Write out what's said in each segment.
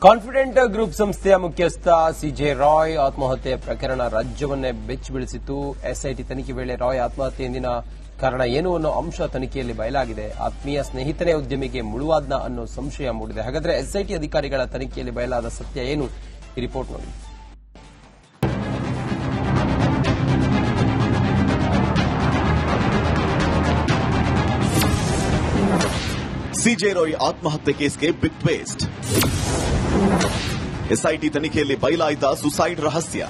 Confident group ಸಂಸ್ಥೆಯ ಮುಖ್ಯಸ್ಥ CJ Roy ಆತ್ಮಹತ್ಯೆ ಪ್ರಕರಣ ರಾಜ್ಯವನ್ನೇ ಬೆಚ್ಚಿಬೀಳಿಸಿತು. ಎಸ್ಐಟಿ ತನಿಖೆ ವೇಳೆ ರಾಯ್ ಆತ್ಮಹತ್ಯೆ ಹಿಂದಿನ ಕಾರಣ ಏನು ಅನ್ನೋ ಅಂಶ ತನಿಖೆಯಲ್ಲಿ ಬಯಲಾಗಿದೆ. ಆತ್ಮೀಯ ಸ್ನೇಹಿತನೇ ಉದ್ಯಮಿಗೆ ಮುಳುವಾದ್ನ ಅನ್ನೋ ಸಂಶಯ ಮೂಡಿದೆ. ಹಾಗಾದ್ರೆ ಎಸ್ಐಟಿ ಅಧಿಕಾರಿಗಳ ತನಿಖೆಯಲ್ಲಿ ಬಯಲಾದ ಸತ್ಯ ಏನು? ಈ ರಿಪೋರ್ಟ್ ನೋಡಿ. ಸಿಜೆ ರಾಯ್ ಆತ್ಮಹತ್ಯೆ ಕೇಸ್ಗೆ ಬಿಗ್ ಟ್ವಿಸ್ಟ್. ಎಸ್ಐಟಿ ತನಿಖೆಯಲ್ಲಿ ಬಯಲಾಯಿತ ಸುಸೈಡ್ ರಹಸ್ಯ.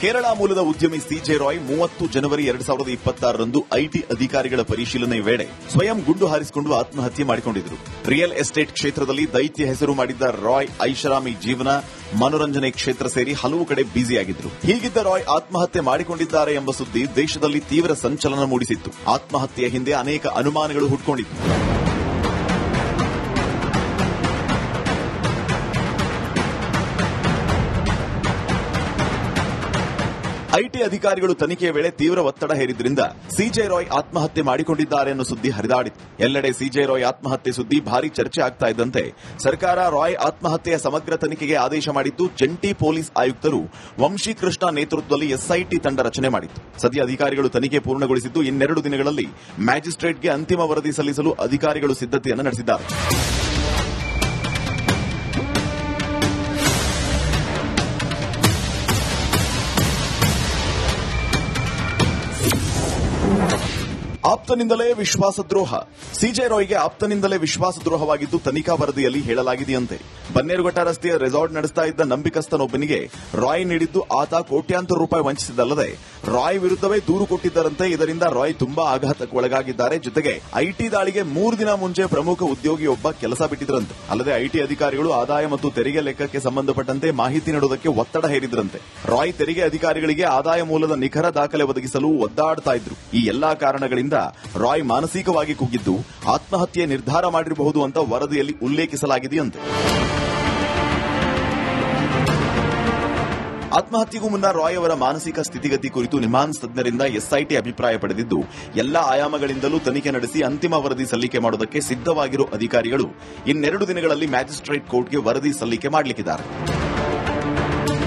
ಕೇರಳ ಮೂಲದ ಉದ್ಯಮಿ ಸಿಜೆ ರಾಯ್ 30 ಜನವರಿ 2026ರಂದು ಐಟಿ ಅಧಿಕಾರಿಗಳ ಪರಿಶೀಲನೆ ವೇಳೆ ಸ್ವಯಂ ಗುಂಡು ಹಾರಿಸಿಕೊಂಡು ಆತ್ಮಹತ್ಯೆ ಮಾಡಿಕೊಂಡಿದ್ದರು. ರಿಯಲ್ ಎಸ್ಟೇಟ್ ಕ್ಷೇತ್ರದಲ್ಲಿ ದೈತ್ಯ ಹೆಸರು ಮಾಡಿದ್ದ ರಾಯ್ ಐಷಾರಾಮಿ ಜೀವನ, ಮನೋರಂಜನೆ ಕ್ಷೇತ್ರ ಸೇರಿ ಹಲವು ಕಡೆ ಬ್ಯುಸಿಯಾಗಿದ್ದರು. ಹೀಗಿದ್ದ ರಾಯ್ ಆತ್ಮಹತ್ಯೆ ಮಾಡಿಕೊಂಡಿದ್ದಾರೆ ಎಂಬ ಸುದ್ದಿ ದೇಶದಲ್ಲಿ ತೀವ್ರ ಸಂಚಲನ ಮೂಡಿಸಿತ್ತು. ಆತ್ಮಹತ್ಯೆಯ ಹಿಂದೆ ಅನೇಕ ಅನುಮಾನಗಳು ಹುಟ್ಕೊಂಡಿತ್ತು. ಐಟಿ ಅಧಿಕಾರಿಗಳು ತನಿಖೆಯ ವೇಳೆ ತೀವ್ರ ಒತ್ತಡ ಹೇರಿದ್ರಿಂದ ಸಿಜೆ ರಾಯ್ ಆತ್ಮಹತ್ಯೆ ಮಾಡಿಕೊಂಡಿದ್ದಾರೆ ಅನ್ನೋ ಸುದ್ದಿ ಹರಿದಾಡಿತ್ತು. ಎಲ್ಲೆಡೆ ಸಿಜೆ ರಾಯ್ ಆತ್ಮಹತ್ಯೆ ಸುದ್ದಿ ಭಾರಿ ಚರ್ಚೆ ಆಗ್ತಾ ಇದ್ದಂತೆ ಸರ್ಕಾರ ರಾಯ್ ಆತ್ಮಹತ್ಯೆಯ ಸಮಗ್ರ ತನಿಖೆಗೆ ಆದೇಶ ಮಾಡಿದ್ದು. ಜಂಟಿ ಪೊಲೀಸ್ ಆಯುಕ್ತರು ವಂಶೀಕೃಷ್ಣ ನೇತೃತ್ವದಲ್ಲಿ ಎಸ್ಐಟಿ ತಂಡ ರಚನೆ ಮಾಡಿತ್ತು. ಸದ್ಯ ಅಧಿಕಾರಿಗಳು ತನಿಖೆ ಪೂರ್ಣಗೊಳಿಸಿದ್ದು 2 ದಿನಗಳಲ್ಲಿ ಮ್ಯಾಜಿಸ್ಟ್ರೇಟ್ಗೆ ಅಂತಿಮ ವರದಿ ಸಲ್ಲಿಸಲು ಅಧಿಕಾರಿಗಳು ಸಿದ್ದತೆಯನ್ನು ನಡೆಸಿದ್ದಾರೆ. ಆಪ್ತನಿಂದಲೇ ವಿಶ್ವಾಸದ್ರೋಹ. ಸಿಜೆ ರಾಯ್ಗೆ ಆಪ್ತನಿಂದಲೇ ವಿಶ್ವಾಸದ್ರೋಹವಾಗಿದ್ದು ತನಿಖಾ ವರದಿಯಲ್ಲಿ ಹೇಳಲಾಗಿದೆಯಂತೆ. ಬನ್ನೇರುಘಟ್ಟ ರಸ್ತೆಯ ರೆಸಾರ್ಟ್ ನಡೆಸ್ತಾ ಇದ್ದ ನಂಬಿಕಸ್ಥನೊಬ್ಬನಿಗೆ ರಾಯ್ ನೀಡಿದ್ದು ಆತ ಕೋಟ್ಯಾಂತರ ರೂಪಾಯಿ ವಂಚಿಸಿದ್ದಲ್ಲದೆ ರಾಯ್ ವಿರುದ್ಧವೇ ದೂರು ಕೊಟ್ಟಿದ್ದರಂತೆ. ಇದರಿಂದ ರಾಯ್ ತುಂಬಾ ಆಘಾತಕ್ಕೆ ಒಳಗಾಗಿದ್ದಾರೆ. ಜೊತೆಗೆ ಐಟಿ ದಾಳಿಗೆ 3 ದಿನ ಮುಂಚೆ ಪ್ರಮುಖ ಉದ್ಯೋಗಿಯೊಬ್ಬ ಕೆಲಸ ಬಿಟ್ಟಿದ್ರಂತೆ. ಅಲ್ಲದೆ ಐಟಿ ಅಧಿಕಾರಿಗಳು ಆದಾಯ ಮತ್ತು ತೆರಿಗೆ ಲೆಕ್ಕಕ್ಕೆ ಸಂಬಂಧಪಟ್ಟಂತೆ ಮಾಹಿತಿ ನೀಡುವುದಕ್ಕೆ ಒತ್ತಡ ಹೇರಿದ್ರಂತೆ. ರಾಯ್ ತೆರಿಗೆ ಅಧಿಕಾರಿಗಳಿಗೆ ಆದಾಯ ಮೂಲದ ನಿಖರ ದಾಖಲೆ ಒದಗಿಸಲು ಒದ್ದಾಡ್ತಾ ಇದ್ರು. ಈ ಎಲ್ಲಾ ಕಾರಣಗಳಿಂದ ರಾಯ್ ಮಾನಸಿಕವಾಗಿ ಕುಗ್ಗಿದ್ದು ಆತ್ಮಹತ್ಯೆ ನಿರ್ಧಾರ ಮಾಡಿರಬಹುದು ಅಂತ ವರದಿಯಲ್ಲಿ ಉಲ್ಲೇಖಿಸಲಾಗಿದೆಯಂತೆ. ಆತ್ಮಹತ್ಯೆಗೂ ಮುನ್ನ ರಾಯ್ ಅವರ ಮಾನಸಿಕ ಸ್ಥಿತಿಗತಿ ಕುರಿತು ನಿಮ್ಹಾನ್ಸ್ ತಜ್ಞರಿಂದ ಎಸ್ಐಟಿ ಅಭಿಪ್ರಾಯ ಪಡೆದಿದ್ದು ಎಲ್ಲಾ ಆಯಾಮಗಳಿಂದಲೂ ತನಿಖೆ ನಡೆಸಿ ಅಂತಿಮ ವರದಿ ಸಲ್ಲಿಕೆ ಮಾಡುವುದಕ್ಕೆ ಸಿದ್ದವಾಗಿರುವ ಅಧಿಕಾರಿಗಳು 2 ದಿನಗಳಲ್ಲಿ ಮ್ಯಾಜಿಸ್ಟ್ರೇಟ್ ಕೋರ್ಟ್ಗೆ ವರದಿ ಸಲ್ಲಿಕೆ ಮಾಡಲಿದ್ದಾರೆ.